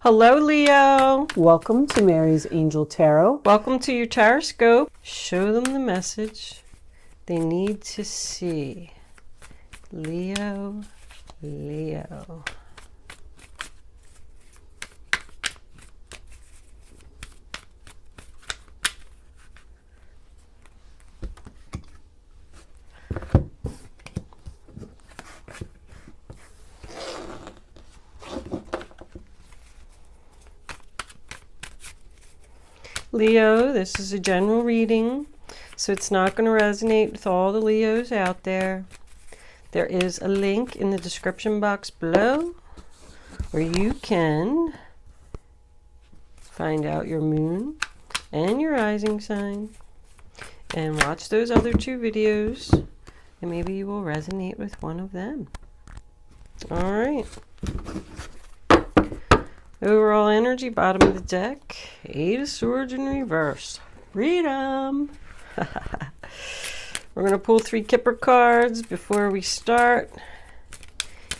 Hello, Leo. Welcome to Mary's Angel Tarot. Welcome to your horoscope. Show them the message they need to see. Leo, Leo. Leo, this is a general reading, so it's not going to resonate with all the Leos out there. There is a link in the description box below where you can find out your moon and your rising sign and watch those other two videos, and maybe you will resonate with one of them. All right. Overall energy, bottom of the deck, 8 of Swords in reverse. Read 'em. We're going to pull 3 Kipper cards before we start.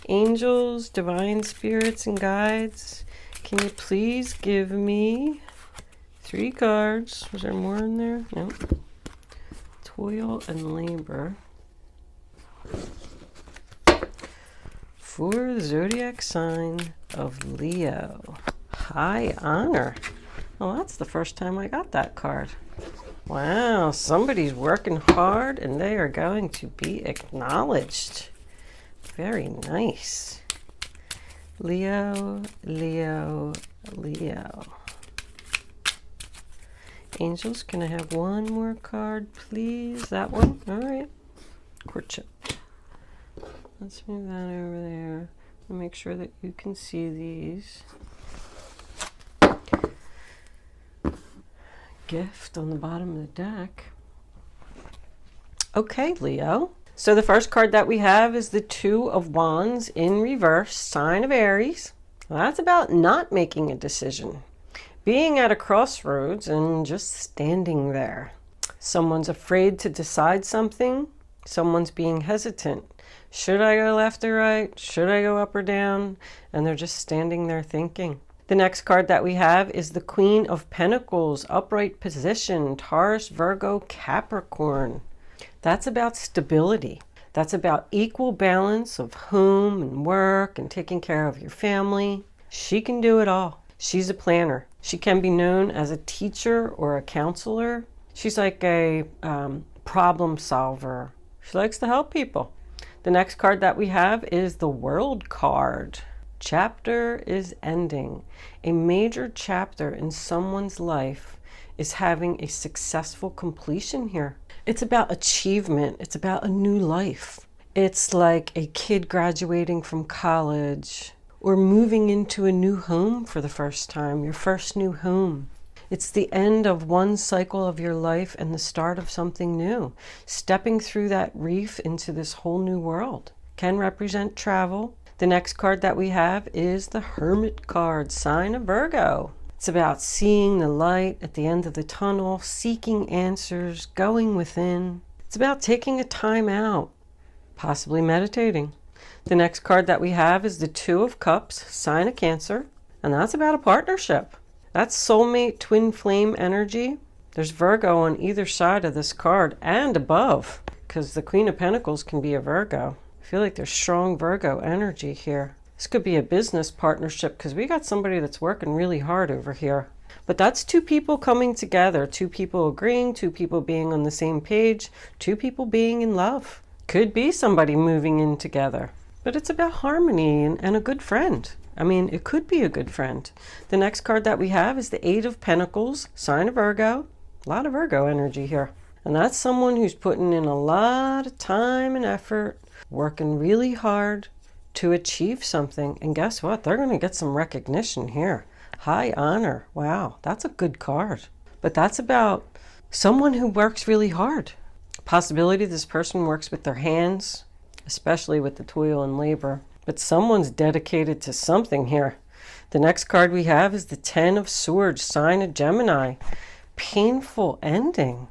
Angels, divine spirits, and guides, can you please give me 3 cards? Was there more in there? No. Toil and labor. For the zodiac sign of Leo. High honor. Well, that's the first time I got that card. Wow, somebody's working hard and they are going to be acknowledged. Very nice. Leo, Leo, Leo. Angels, can I have one more card, please? That one? All right. Courtship. Let's move that over there and make sure that you can see these. Gift on the bottom of the deck. Okay, Leo. So the first card that we have is the 2 of Wands in reverse, sign of Aries. Well, that's about not making a decision. Being at a crossroads and just standing there. Someone's afraid to decide something. Someone's being hesitant. Should I go left or right? Should I go up or down? And they're just standing there thinking. The next card that we have is the Queen of Pentacles, upright position, Taurus, Virgo, Capricorn. That's about stability. That's about equal balance of home and work and taking care of your family. She can do it all. She's a planner. She can be known as a teacher or a counselor. She's like a problem solver. She likes to help people. The next card that we have is the World card. Chapter is ending. A major chapter in someone's life is having a successful completion here. It's about achievement. It's about a new life. It's like a kid graduating from college or moving into a new home for the first time, your first new home. It's the end of one cycle of your life and the start of something new. Stepping through that reef into this whole new world. Can represent travel. The next card that we have is the Hermit card, sign of Virgo. It's about seeing the light at the end of the tunnel, seeking answers, going within. It's about taking a time out, possibly meditating. The next card that we have is the 2 of Cups, sign of Cancer, and that's about a partnership. That's soulmate twin flame energy. There's Virgo on either side of this card and above, because the Queen of Pentacles can be a Virgo. I feel like there's strong Virgo energy here. This could be a business partnership because we got somebody that's working really hard over here. But that's 2 people coming together, 2 people agreeing, 2 people being on the same page, 2 people being in love. Could be somebody moving in together. But it's about harmony and a good friend. I mean, it could be a good friend. The next card that we have is the 8 of Pentacles, sign of Virgo. A lot of Virgo energy here. And that's someone who's putting in a lot of time and effort, working really hard to achieve something. And guess what? They're going to get some recognition here. High honor. Wow, that's a good card. But that's about someone who works really hard. Possibility this person works with their hands, especially with the toil and labor. But someone's dedicated to something here. The next card we have is the 10 of Swords, sign of Gemini. Painful ending.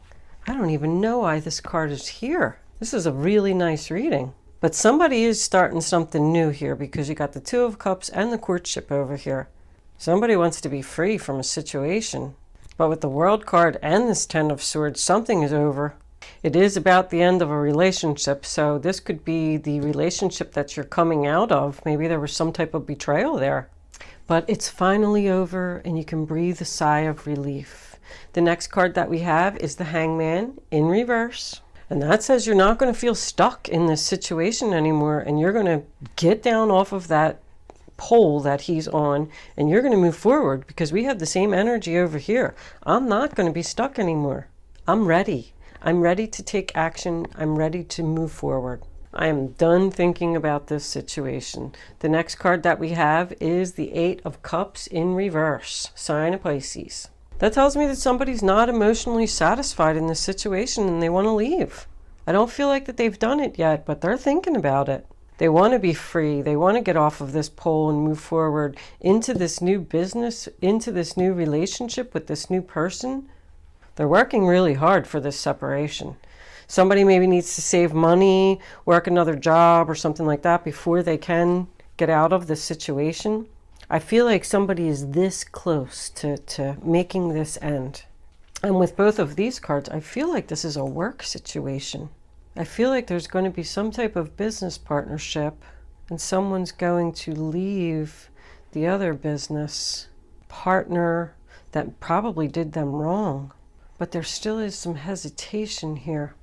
I don't even know why this card is here. This is a really nice reading. But somebody is starting something new here because you got the 2 of Cups and the courtship over here. Somebody wants to be free from a situation. But with the World card and this Ten of Swords, something is over. It is about the end of a relationship, so this could be the relationship that you're coming out of. Maybe there was some type of betrayal there. But it's finally over and you can breathe a sigh of relief. The next card that we have is the Hangman in reverse. And that says you're not going to feel stuck in this situation anymore, and you're going to get down off of that pole that he's on, and you're going to move forward, because we have the same energy over here. I'm not going to be stuck anymore. I'm ready. I'm ready to take action. I'm ready to move forward. I am done thinking about this situation. The next card that we have is the Eight of Cups in reverse, sign of Pisces. That tells me that somebody's not emotionally satisfied in this situation and they want to leave. I don't feel like that they've done it yet, but they're thinking about it. They want to be free. They want to get off of this pole and move forward into this new business, into this new relationship with this new person. They're working really hard for this separation. Somebody maybe needs to save money, work another job or something like that before they can get out of this situation. I feel like somebody is this close to making this end. And with both of these cards, I feel like this is a work situation. I feel like there's going to be some type of business partnership and someone's going to leave the other business partner that probably did them wrong. But there still is some hesitation here.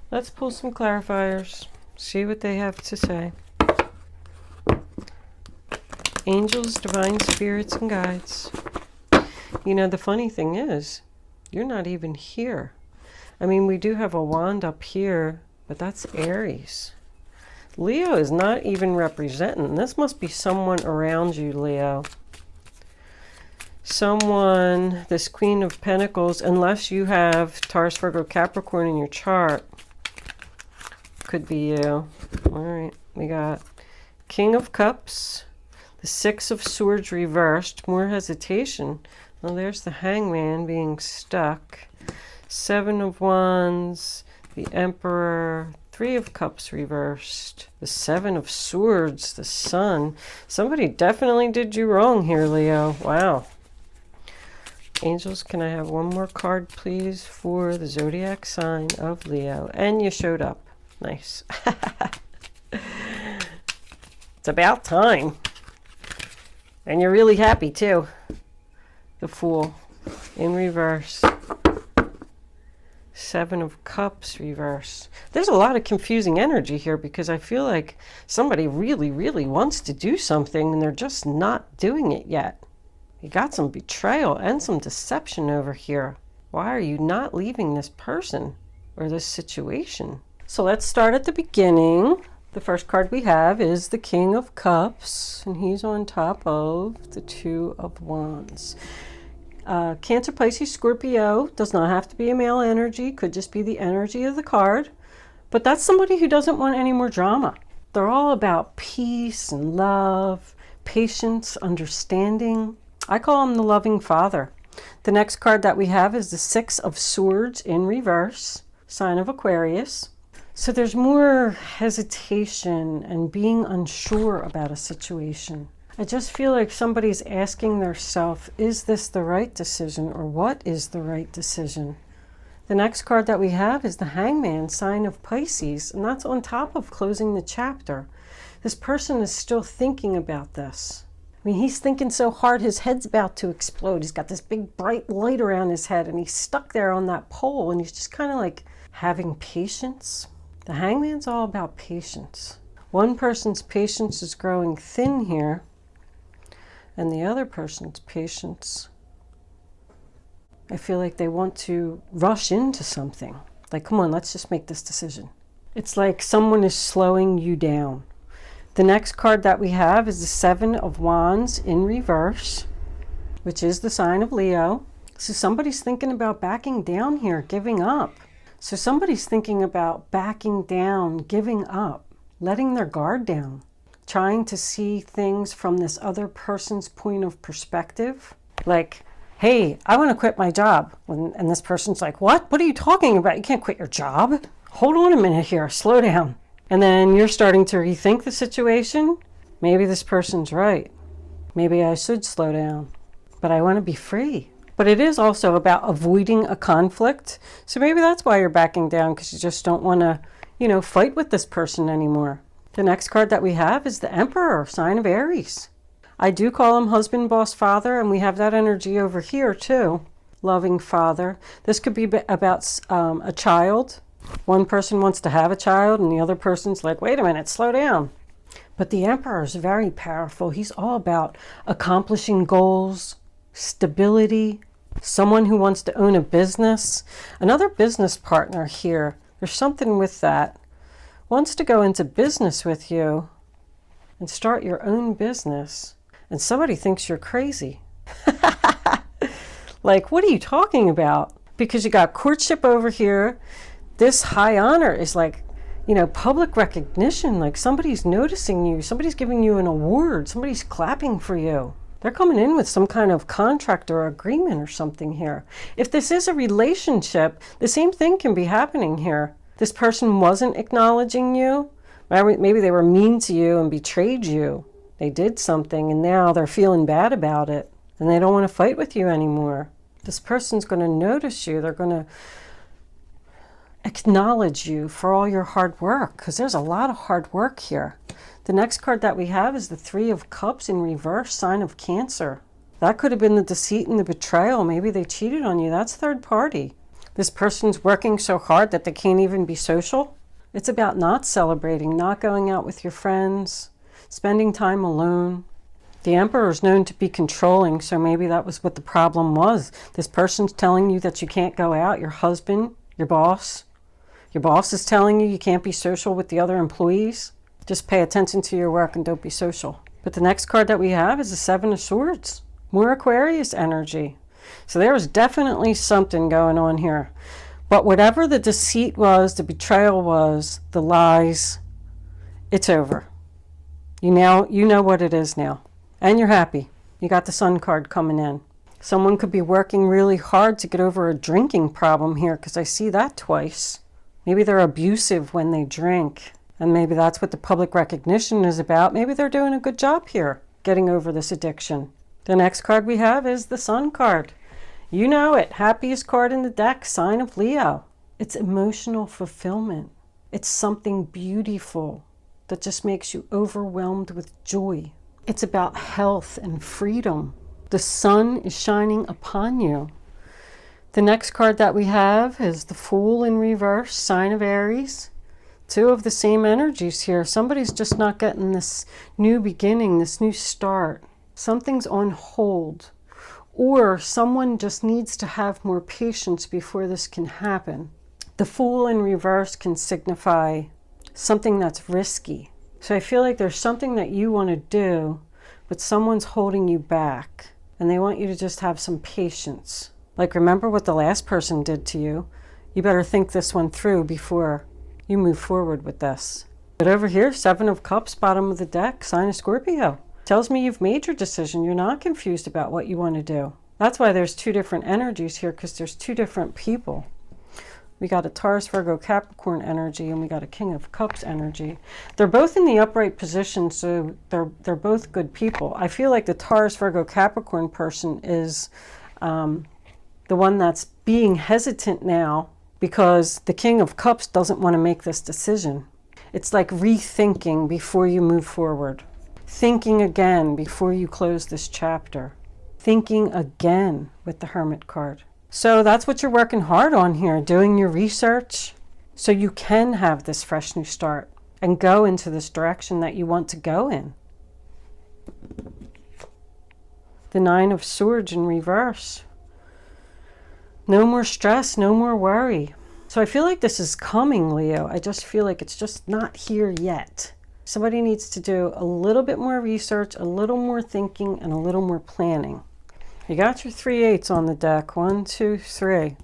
Let's pull some clarifiers, see what they have to say. Angels, divine spirits, and guides. You know, the funny thing is, you're not even here. I mean, we do have a wand up here, but that's Aries. Leo is not even representing. This must be someone around you, Leo. Someone, this Queen of Pentacles, unless you have Taurus, Virgo, Capricorn in your chart, could be you. All right, we got King of Cups, the Six of Swords reversed, more hesitation. Well, there's the Hangman being stuck. Seven of Wands, the Emperor, Three of Cups reversed, the Seven of Swords, the Sun. Somebody definitely did you wrong here, Leo. Wow. Angels, can I have one more card, please, for the zodiac sign of Leo? And you showed up. Nice. It's about time. And you're really happy, too. The Fool in reverse. Seven of Cups reverse. There's a lot of confusing energy here because I feel like somebody really, really wants to do something and they're just not doing it yet. You got some betrayal and some deception over here. Why are you not leaving this person or this situation? So let's start at the beginning. The first card we have is the King of Cups, and he's on top of the Two of Wands. Cancer, Pisces, Scorpio does not have to be a male energy, could just be the energy of the card. But that's somebody who doesn't want any more drama. They're all about peace and love, patience, understanding. I call him the loving father. The next card that we have is the Six of Swords in reverse, sign of Aquarius. So there's more hesitation and being unsure about a situation. I just feel like somebody's asking themselves, is this the right decision, or what is the right decision? The next card that we have is the Hangman, sign of Pisces, and that's on top of closing the chapter. This person is still thinking about this. I mean, he's thinking so hard his head's about to explode. He's got this big bright light around his head and he's stuck there on that pole and he's just kind of like having patience. The Hangman's all about patience. One person's patience is growing thin here and the other person's patience, I feel like they want to rush into something. Like, come on, let's just make this decision. It's like someone is slowing you down. The next card that we have is the Seven of Wands in reverse, which is the sign of Leo. So somebody's thinking about backing down here, giving up. So somebody's thinking about backing down, giving up, letting their guard down, trying to see things from this other person's point of perspective. Like, hey, I want to quit my job. And this person's like, what? What are you talking about? You can't quit your job. Hold on a minute here, slow down. And then you're starting to rethink the situation. Maybe this person's right. Maybe I should slow down. but I want to be free. But it is also about avoiding a conflict. So maybe that's why you're backing down, because you just don't want to, fight with this person anymore. The next card that we have is the Emperor, sign of Aries. I do call him husband, boss, father, and we have that energy over here too. Loving father. This could be about a child. One person wants to have a child and the other person's like, wait a minute, slow down. But the Emperor is very powerful. He's all about accomplishing goals, stability, someone who wants to own a business. Another business partner here, there's something with that, wants to go into business with you and start your own business. And somebody thinks you're crazy. Like, what are you talking about? Because you got courtship over here. This high honor is like, public recognition. Like somebody's noticing you. Somebody's giving you an award. Somebody's clapping for you. They're coming in with some kind of contract or agreement or something here. If this is a relationship, the same thing can be happening here. This person wasn't acknowledging you. Maybe they were mean to you and betrayed you. They did something and now they're feeling bad about it and they don't want to fight with you anymore. This person's going to notice you. They're going to acknowledge you for all your hard work, because there's a lot of hard work here. The next card that we have is the Three of Cups in reverse, sign of Cancer. That could have been the deceit and the betrayal. Maybe they cheated on you. That's third party. This person's working so hard that they can't even be social. It's about not celebrating, not going out with your friends, spending time alone. The Emperor is known to be controlling, so maybe that was what the problem was. This person's telling you that you can't go out. Your husband, your boss is telling you can't be social with the other employees. Just pay attention to your work and don't be social. But the next card that we have is the Seven of Swords. More Aquarius energy. So there's definitely something going on here. But whatever the deceit was, the betrayal was, the lies, it's over. You know what it is now. And you're happy. You got the Sun card coming in. Someone could be working really hard to get over a drinking problem here, because I see that twice. Maybe they're abusive when they drink. And maybe that's what the public recognition is about. Maybe they're doing a good job here, getting over this addiction. The next card we have is the Sun card. You know it. Happiest card in the deck, sign of Leo. It's emotional fulfillment. It's something beautiful that just makes you overwhelmed with joy. It's about health and freedom. The sun is shining upon you. The next card that we have is the Fool in reverse, sign of Aries. Two of the same energies here. Somebody's just not getting this new beginning, this new start. Something's on hold. Or someone just needs to have more patience before this can happen. The Fool in reverse can signify something that's risky. So I feel like there's something that you want to do, but someone's holding you back. And they want you to just have some patience. Like, remember what the last person did to you. You better think this one through before you move forward with this. But over here, Seven of Cups, bottom of the deck, sign of Scorpio. Tells me you've made your decision. You're not confused about what you want to do. That's why there's two different energies here, because there's two different people. We got a Taurus, Virgo, Capricorn energy, and we got a King of Cups energy. They're both in the upright position, so they're both good people. I feel like the Taurus, Virgo, Capricorn person is the one that's being hesitant now because the King of Cups doesn't want to make this decision. It's like rethinking before you move forward. Thinking again before you close this chapter. Thinking again with the Hermit card. So that's what you're working hard on here, doing your research so you can have this fresh new start and go into this direction that you want to go in. The Nine of Swords in reverse. No more stress, no more worry. So I feel like this is coming, Leo. I just feel like it's just not here yet. Somebody needs to do a little bit more research, a little more thinking, and a little more planning. You got your 3 8s on the deck. 1, 2, 3.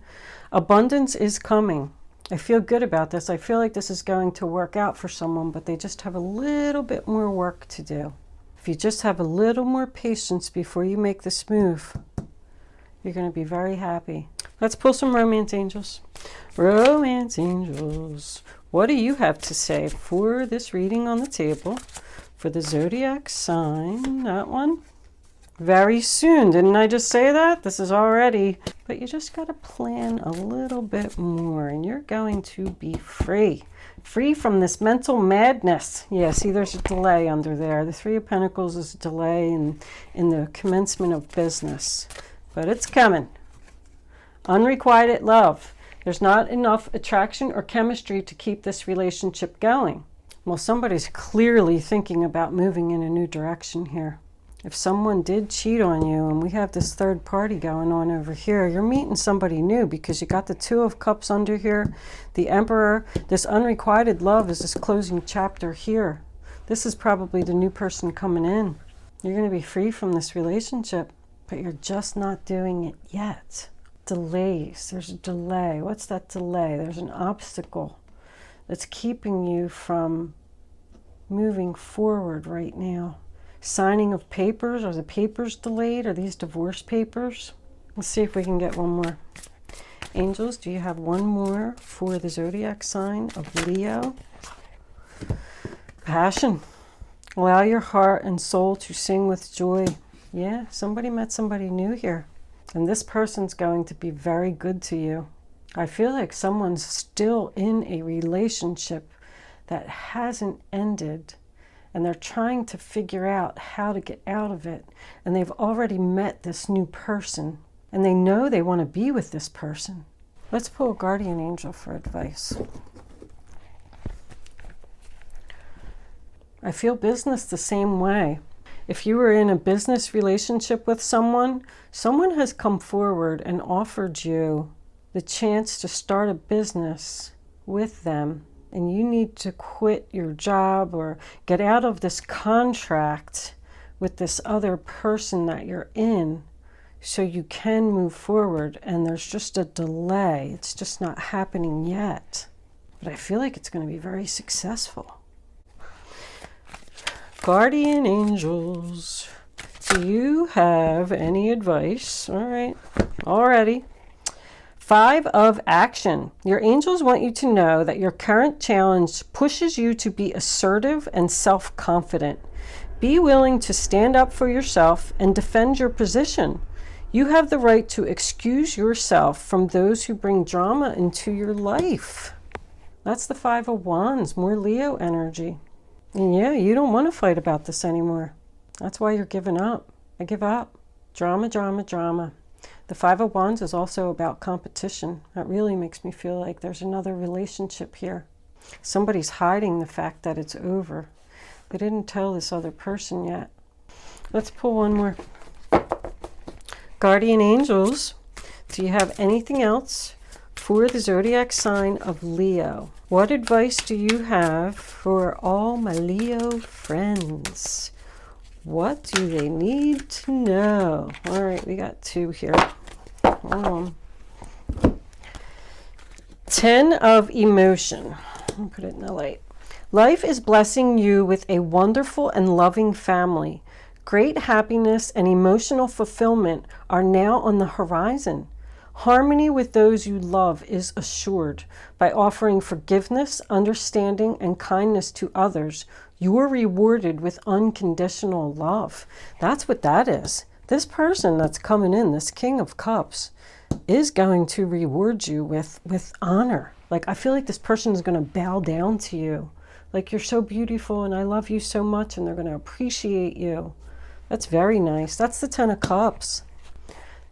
Abundance is coming. I feel good about this. I feel like this is going to work out for someone, but they just have a little bit more work to do. If you just have a little more patience before you make this move, you're going to be very happy. Let's pull some romance angels. Romance angels. What do you have to say for this reading on the table? For the zodiac sign, that one. very soon. Didn't I just say that? This is already, but you just got to plan a little bit more and you're going to be free. Free from this mental madness. Yeah, see, there's a delay under there. The Three of Pentacles is a delay in the commencement of business, but it's coming. Unrequited love. There's not enough attraction or chemistry to keep this relationship going. Well, somebody's clearly thinking about moving in a new direction here. If someone did cheat on you, and we have this third party going on over here, you're meeting somebody new because you got the Two of Cups under here, the Emperor. This unrequited love is this closing chapter here. This is probably the new person coming in. You're going to be free from this relationship, but you're just not doing it yet. Delays. There's a delay. What's that delay? There's an obstacle that's keeping you from moving forward right now. Signing of papers. Are the papers delayed? Are these divorce papers? Let's see if we can get one more. Angels, do you have one more for the zodiac sign of Leo? Passion. Allow your heart and soul to sing with joy. Yeah, somebody met somebody new here. And this person's going to be very good to you. I feel like someone's still in a relationship that hasn't ended. And they're trying to figure out how to get out of it. And they've already met this new person. And they know they want to be with this person. Let's pull a guardian angel for advice. I feel business the same way. If you were in a business relationship with someone, someone has come forward and offered you the chance to start a business with them. And you need to quit your job or get out of this contract with this other person that you're in so you can move forward. And there's just a delay. It's just not happening yet. But I feel like it's going to be very successful. Guardian angels, do you have any advice? All right, already. 5 of action. Your angels want you to know that your current challenge pushes you to be assertive and self-confident. Be willing to stand up for yourself and defend your position. You have the right to excuse yourself from those who bring drama into your life. That's the 5 of Wands, more Leo energy. And yeah, you don't want to fight about this anymore. That's why you're giving up. I give up. Drama, drama, drama. The 5 of Wands is also about competition. That really makes me feel like there's another relationship here. Somebody's hiding the fact that it's over. They didn't tell this other person yet. Let's pull one more. Guardian angels, do you have anything else for the zodiac sign of Leo? What advice do you have for all my Leo friends? What do they need to know? All right, we got 2 here. Hold on. 10 of emotion. I'll put it in the light. Life is blessing you with a wonderful and loving family. Great happiness and emotional fulfillment are now on the horizon. Harmony with those you love is assured. By offering forgiveness, understanding, and kindness to others, you are rewarded with unconditional love. That's what that is. This person that's coming in, this King of Cups, is going to reward you with honor. Like, I feel like this person is going to bow down to you. Like, you're so beautiful and I love you so much, and they're going to appreciate you. That's very nice. That's the 10 of Cups.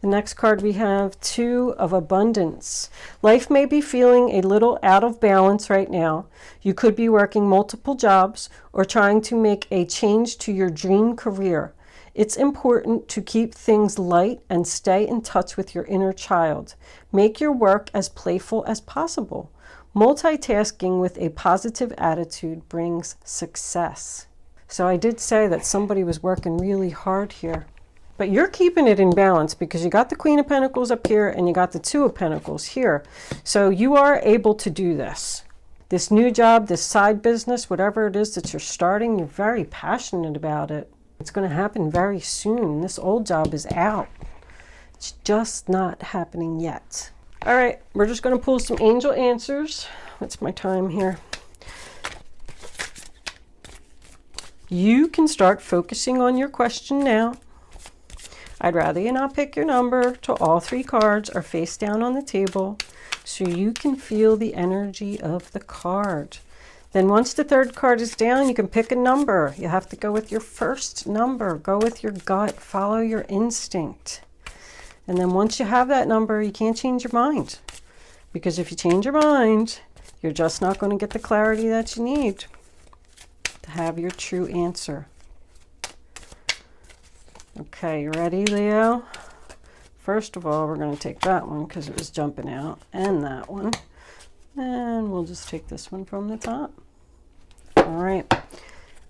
The next card we have 2 of abundance. Life may be feeling a little out of balance right now. You could be working multiple jobs or trying to make a change to your dream career. It's important to keep things light and stay in touch with your inner child. Make your work as playful as possible. Multitasking with a positive attitude brings success. So I did say that somebody was working really hard here. But you're keeping it in balance because you got the Queen of Pentacles up here and you got the 2 of Pentacles here. So you are able to do this. This new job, this side business, whatever it is that you're starting, you're very passionate about it. It's going to happen very soon. This old job is out. It's just not happening yet. All right, we're just going to pull some angel answers. What's my time here? You can start focusing on your question now. I'd rather you not pick your number till all 3 cards are face down on the table so you can feel the energy of the card. Then once the 3rd card is down, you can pick a number. You have to go with your first number. Go with your gut. Follow your instinct. And then once you have that number, you can't change your mind. Because if you change your mind, you're just not going to get the clarity that you need to have your true answer. Okay, you ready, Leo? First of all, we're going to take that one because it was jumping out, and that one. And we'll just take this one from the top. All right.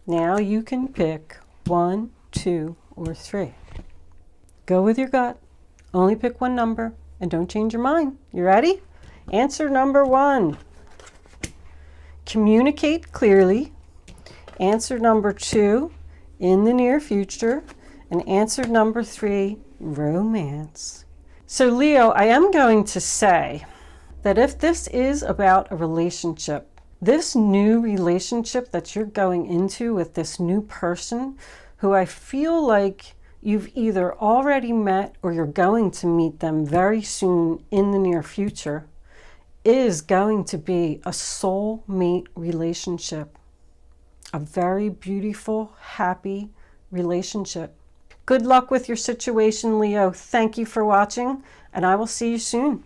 Now you can pick 1, 2, or 3. Go with your gut. Only pick one number and don't change your mind. You ready? Answer number 1. Communicate clearly. Answer number 2, in the near future. And answer number 3, romance. So Leo, I am going to say that if this is about a relationship, this new relationship that you're going into with this new person who I feel like you've either already met or you're going to meet them very soon in the near future, is going to be a soulmate relationship. A very beautiful, happy relationship. Good luck with your situation, Leo. Thank you for watching, and I will see you soon.